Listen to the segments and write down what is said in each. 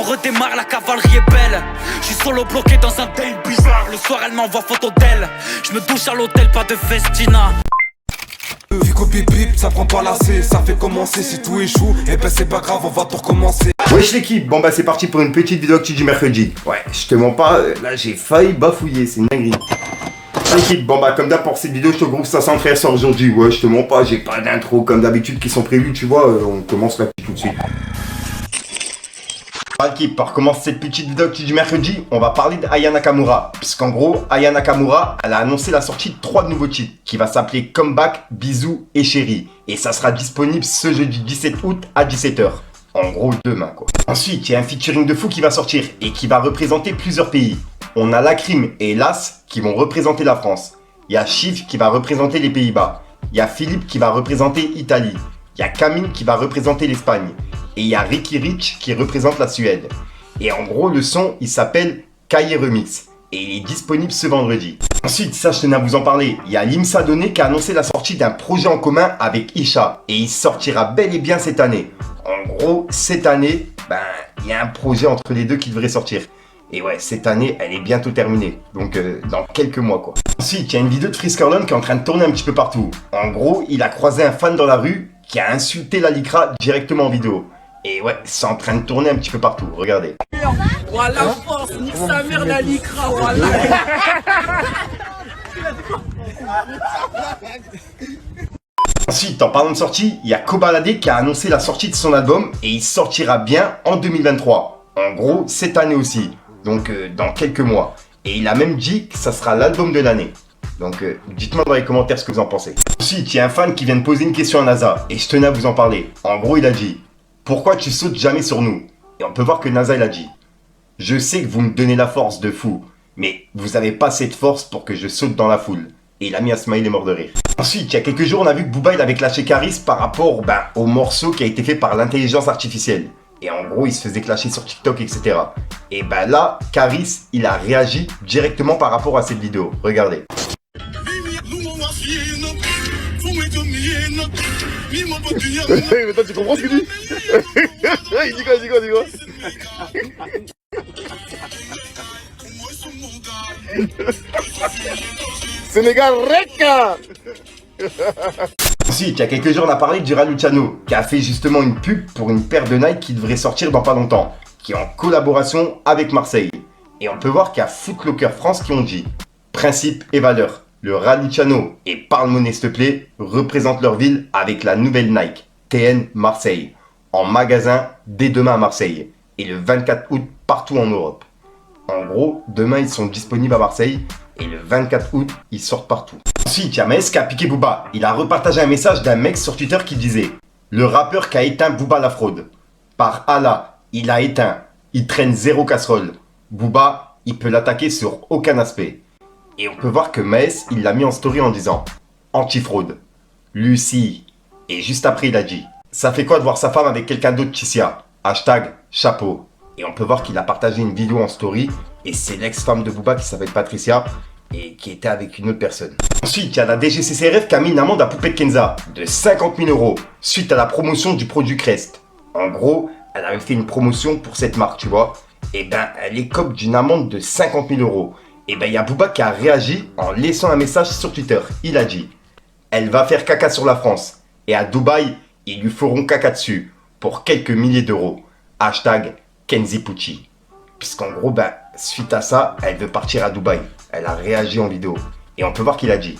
On redémarre, la cavalerie est belle. Je suis solo bloqué dans un date bizarre. Le soir elle m'envoie photo d'elle. Je me douche à l'hôtel, pas de festina. Vu qu'au pip pip, ça prend pas l'assez, ça fait commencer. Si tout échoue, et ben c'est pas grave, on va tout recommencer. Wesh l'équipe, bon bah c'est parti pour une petite vidéo actu du mercredi. Ouais, je te mens pas, là j'ai failli bafouiller, c'est une dinguerie. L'équipe, bon bah comme d'hab pour cette vidéo, je te groupe 500 frères sur aujourd'hui. Ouais, je te mens pas, j'ai pas d'intro comme d'habitude qui sont prévus, tu vois, on commence là tout de suite. L'équipe, pour commencer cette petite vidéo actu du mercredi, on va parler d'Aya Nakamura. Puisqu'en gros, Aya Nakamura, elle a annoncé la sortie de 3 nouveaux titres qui va s'appeler Comeback, Bisous et Chérie. Et ça sera disponible ce jeudi 17 août à 17h. En gros, demain quoi. Ensuite, il y a un featuring de fou qui va sortir et qui va représenter plusieurs pays. On a Lacrim et Las qui vont représenter la France. Il y a Shiv qui va représenter les Pays-Bas. Il y a Philippe qui va représenter Italie. Il y a Camille qui va représenter l'Espagne. Et il y a Ricky Rich qui représente la Suède. Et en gros, le son, il s'appelle Kaye Remix. Et il est disponible ce vendredi. Ensuite, ça, je tenais à vous en parler. Il y a Limsa Donné qui a annoncé la sortie d'un projet en commun avec Isha. Et il sortira bel et bien cette année. En gros, cette année, il y a un projet entre les deux qui devrait sortir. Et ouais, cette année, elle est bientôt terminée. Donc, dans quelques mois, quoi. Ensuite, il y a une vidéo de Frisk Orleans qui est en train de tourner un petit peu partout. En gros, il a croisé un fan dans la rue qui a insulté la Lycra directement en vidéo. Et ouais, c'est en train de tourner un petit peu partout, regardez. Voilà force, nique sa mère la Lycra, voilà. Ensuite, en parlant de sortie, il y a Kobalade qui a annoncé la sortie de son album et il sortira bien en 2023. En gros, cette année aussi, donc dans quelques mois. Et il a même dit que ça sera l'album de l'année. Donc dites-moi dans les commentaires ce que vous en pensez. Ensuite, il y a un fan qui vient de poser une question à NASA et je tenais à vous en parler. En gros, il a dit: pourquoi tu sautes jamais sur nous? Et on peut voir que NASA il a dit: je sais que vous me donnez la force de fou, mais vous avez pas cette force pour que je saute dans la foule. Et il a mis un smiley mort de rire. Ensuite, il y a quelques jours, on a vu que Booba il avait clashé Caris par rapport au morceau qui a été fait par l'intelligence artificielle. Et en gros, il se faisait clasher sur TikTok, etc. Et là, Caris, il a réagi directement par rapport à cette vidéo. Regardez. Mais toi tu comprends ce qu'il dit? Il dit quoi? Sénégal Reka. Ensuite, il y a quelques jours, on a parlé du Raluciano, qui a fait justement une pub pour une paire de Nike qui devrait sortir dans pas longtemps, qui est en collaboration avec Marseille. Et on peut voir qu'il y a Foot Locker France qui ont dit: principe et valeur. Le Raluciano et Parle Monnaie s'il te plaît représentent leur ville avec la nouvelle Nike TN Marseille en magasin dès demain à Marseille et le 24 août partout en Europe. En gros, demain ils sont disponibles à Marseille et le 24 août ils sortent partout. Ensuite, il y a Maes qui a piqué Booba. Il a repartagé un message d'un mec sur Twitter qui disait: le rappeur qui a éteint Booba la fraude. Par Allah, il a éteint. Il traîne 0 casserole. Booba, il peut l'attaquer sur aucun aspect. Et on peut voir que Maes, il l'a mis en story en disant: anti-fraude. Lucie. Et juste après, il a dit: ça fait quoi de voir sa femme avec quelqu'un d'autre, Tissia? Hashtag chapeau. Et on peut voir qu'il a partagé une vidéo en story. Et c'est l'ex-femme de Booba qui s'appelle Patricia et qui était avec une autre personne. Ensuite, il y a la DGCCRF qui a mis une amende à Poupée de Kenza de 50 000 € suite à la promotion du produit Crest. En gros, elle avait fait une promotion pour cette marque, tu vois. Et elle écope d'une amende de 50 000 €. Et il y a Booba qui a réagi en laissant un message sur Twitter. Il a dit: elle va faire caca sur la France. Et à Dubaï, ils lui feront caca dessus pour quelques milliers d'euros. Hashtag Kenzi Pucci. Puisqu'en gros, suite à ça, elle veut partir à Dubaï. Elle a réagi en vidéo. Et on peut voir qu'il a dit: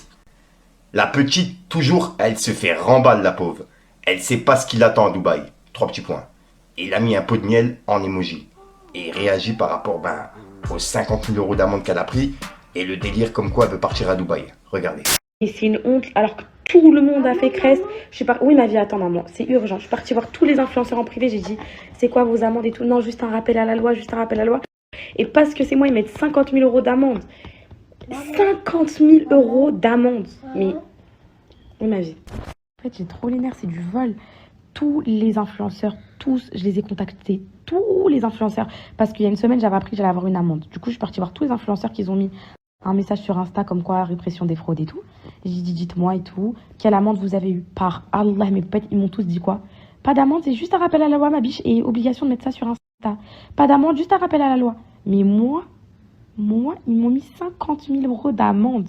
la petite, toujours, elle se fait remballe, la pauvre. Elle sait pas ce qui l'attend à Dubaï. 3 petits points. Et il a mis un pot de miel en emoji. Et il réagit par rapport aux 50 000 € d'amende qu'elle a pris. Et le délire comme quoi elle veut partir à Dubaï. Regardez. Et c'est une honte, alors que tout le monde a fait Crest. Je suis pas. Oui, ma vie, attends, maman, c'est urgent. Je suis partie voir tous les influenceurs en privé. J'ai dit: c'est quoi vos amendes et tout? Non, juste un rappel à la loi, juste un rappel à la loi. Et parce que c'est moi, ils mettent 50 000 € d'amende. 50 000 € d'amende. Mais. Oui, ma vie. En fait, j'ai trop les nerfs, c'est du vol. Tous les influenceurs, tous, je les ai contactés. Tous les influenceurs. Parce qu'il y a une semaine, j'avais appris que j'allais avoir une amende. Du coup, je suis partie voir tous les influenceurs qui ont mis un message sur Insta comme quoi répression des fraudes et tout. J'ai dit: dites-moi et tout, quelle amende vous avez eu? Par Allah, mes potes, ils m'ont tous dit quoi? Pas d'amende, c'est juste un rappel à la loi, ma biche, et obligation de mettre ça sur Insta. Pas d'amende, juste un rappel à la loi. Mais moi, ils m'ont mis 50 000 € d'amende.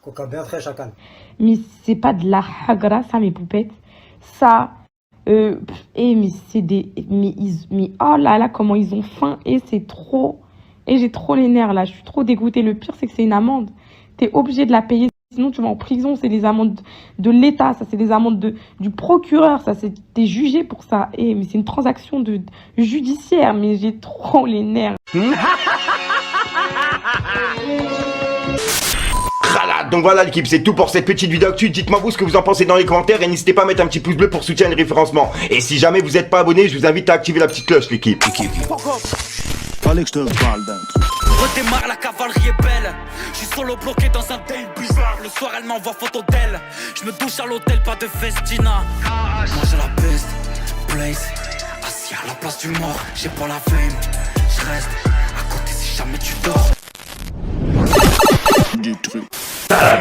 Coca bien frais, chacal. Mais c'est pas de la hagra, ça, mes poupettes. Ça, mais c'est des... Mais oh là là, comment ils ont faim. Et c'est trop... Et j'ai trop les nerfs, là. Je suis trop dégoûtée. Le pire, c'est que c'est une amende. T'es obligé de la payer. Sinon, tu vas en prison. C'est des amendes de l'État. Ça, c'est des amendes du procureur. Ça, c'est... T'es jugé pour ça. Mais c'est une transaction judiciaire. Mais j'ai trop les nerfs. Donc voilà l'équipe, c'est tout pour cette petite vidéo actu. Dites-moi vous ce que vous en pensez dans les commentaires et n'hésitez pas à mettre un petit pouce bleu pour soutenir le référencement. Et si jamais vous n'êtes pas abonné, je vous invite à activer la petite cloche l'équipe. Fallait que je te parle d'un truc. Redémarre, la cavalerie est belle. Je suis solo bloqué dans un date bizarre. Le soir elle m'envoie photo d'elle. Je me douche à l'hôtel, pas de festina. Moi j'ai la best place. Assis à la place du mort. J'ai pas la fame. Je reste à côté si jamais tu dors. Du truc.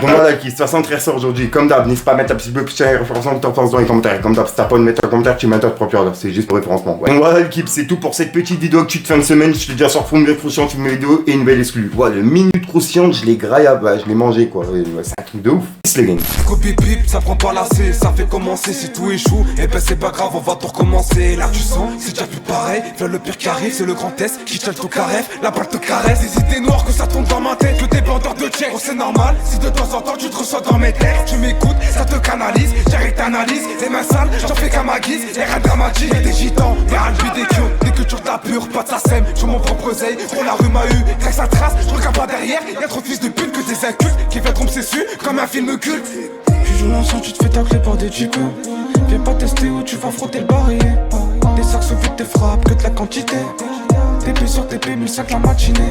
Donc voilà l'équipe, 73 sort aujourd'hui. Comme d'hab, n'hésite pas à mettre un petit peu plus de référencement que t'en penses dans les commentaires. Comme d'hab, si t'as pas de mettre un commentaire, tu mets un propre, c'est juste pour référencement. Ouais. Donc voilà l'équipe, c'est tout pour cette petite vidéo actu de fin de semaine. Je te dis à sur fond de croustillante, une vidéo et une nouvelle exclue. Voilà, le minute croustillante, je l'ai graillabe, je l'ai mangé quoi. C'est un truc de ouf. Les gars. Copie pip, ça prend pas lassé, ça fait commencer. Si tout échoue, eh ben c'est pas grave, on va tout recommencer. Là tu sens, c'est déjà plus pareil. V'là le pire qui arrive, c'est le grand test qui tient ton caref, la balle te caresse. Des idées noires que ça tombe dans ma tête, que des bandeurs de check. Oh c'est normal, si de temps en temps tu te reçois dans mes textes. Tu m'écoutes, ça te canalise, j'arrête t'analyse. Les mains sales, j'en fais qu'à ma guise. Y'a rien de dramatique, y'a des gitans, des albi, des kios. Des cultures de la pure, pas de sa sème. Sur mon propre zeille, trop la rue m'a eu. Grâce sa trace, je regarde pas derrière. Y'a trop de fils de pute que des incultes qui viendront me cessu comme un film culte. Tu joues l'ensemble, tu te fais tacler par des types. Viens pas tester où tu vas frotter le barillet. Des sacs sous vite, des frappes, que de la quantité. TP sur TP, 1005 la matinée.